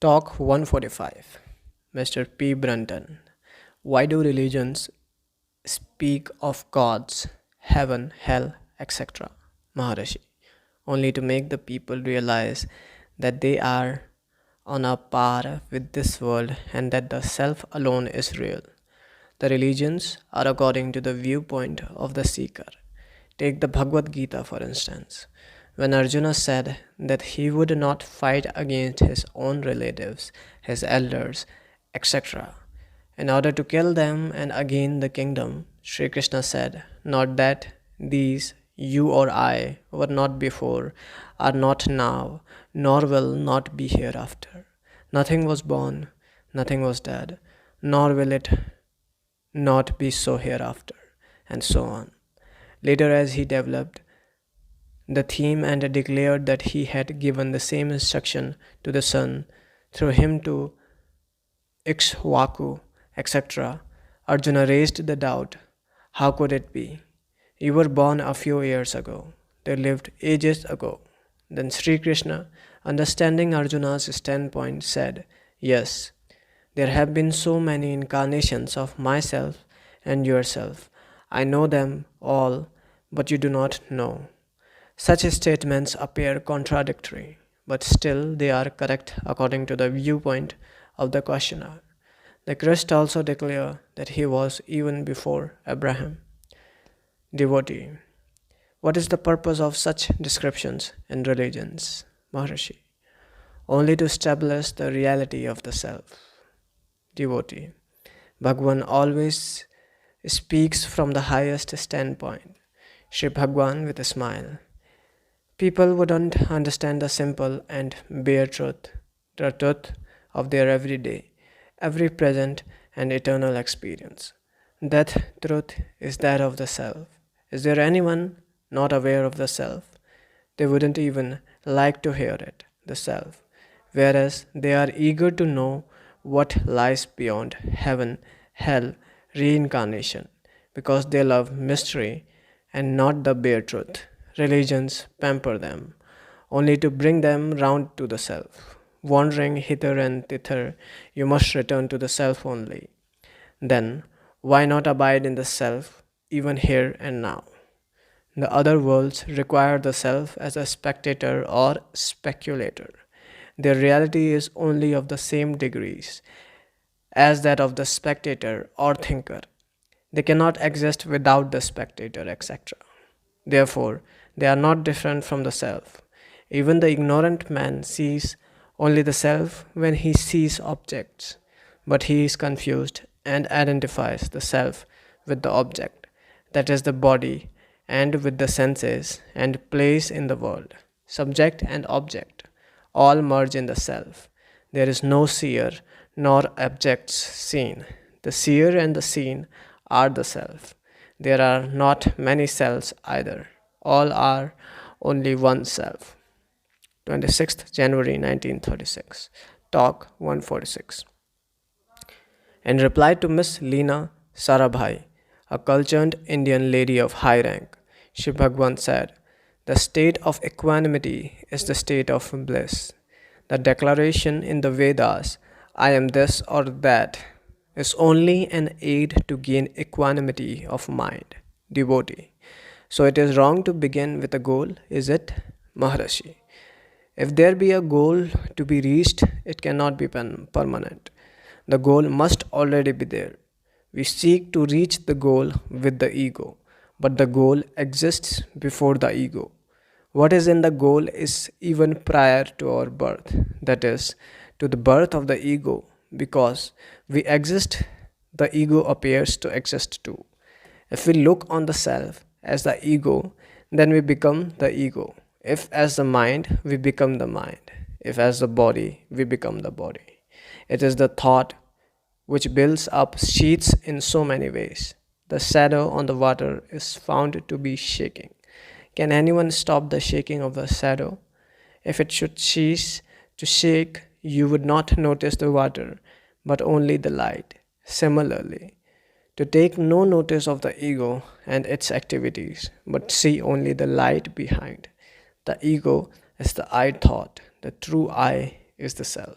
Talk 145. Mr. P. Brunton. Why do religions speak of gods, heaven, hell, etc.? Maharishi. Only to make the people realize that they are on a par with this world and that the self alone is real. The religions are according to the viewpoint of the seeker. Take the Bhagavad Gita for instance. When Arjuna said that he would not fight against his own relatives, his elders, etc., in order to kill them and gain the kingdom, Sri Krishna said, not that these you or I were not before, are not now, nor will not be hereafter. Nothing was born, nothing was dead, nor will it not be so hereafter, and so on. Later, as he developed the theme and declared that he had given the same instruction to the sun through him to Ikshvaku, etc., Arjuna raised the doubt, how could it be? You were born a few years ago. They lived ages ago. Then Sri Krishna, understanding Arjuna's standpoint, said, yes, there have been so many incarnations of myself and yourself. I know them all, but you do not know. Such statements appear contradictory, but still they are correct according to the viewpoint of the questioner. The Christ also declared that he was even before Abraham. Devotee. What is the purpose of such descriptions in religions? Maharishi. Only to establish the reality of the self. Devotee. Bhagwan always speaks from the highest standpoint. Shri Bhagwan with a smile. People wouldn't understand the simple and bare truth, the truth of their everyday, every present and eternal experience. That truth is that of the self. Is there anyone not aware of the self? They wouldn't even like to hear it, the self, whereas they are eager to know what lies beyond heaven, hell, reincarnation, because they love mystery and not the bare truth. Religions pamper them, only to bring them round to the self. Wandering hither and thither, you must return to the self only. Then, why not abide in the self, even here and now? The other worlds require the self as a spectator or speculator. Their reality is only of the same degrees as that of the spectator or thinker. They cannot exist without the spectator, etc. Therefore, they are not different from the self. Even the ignorant man sees only the self when he sees objects, but he is confused and identifies the self with the object, that is the body, and with the senses and place in the world. Subject and object all merge in the self. There is no seer nor objects seen. The seer and the seen are the self. There are not many selves either. All are only one self. 26th January 1936. Talk 146. In reply to Miss Leena Sarabhai, a cultured Indian lady of high rank, Shri Bhagwan said, the state of equanimity is the state of bliss. The declaration in the Vedas, I am this or that, is only an aid to gain equanimity of mind. Devotee. So it is wrong to begin with a goal, is it? Maharishi. If there be a goal to be reached, it cannot be permanent. The goal must already be there. We seek to reach the goal with the ego, but the goal exists before the ego. What is in the goal is even prior to our birth, that is, to the birth of the ego. Because we exist, the ego appears to exist too. If we look on the self as the ego, then we become the ego. If as the mind, we become the mind. If as the body, we become the body. It is the thought which builds up sheets in so many ways. The shadow on the water is found to be shaking. Can anyone stop the shaking of the shadow? If it should cease to shake, you would not notice the water, but only the light. Similarly, to take no notice of the ego and its activities, but see only the light behind. The ego is the I thought, the true I is the self.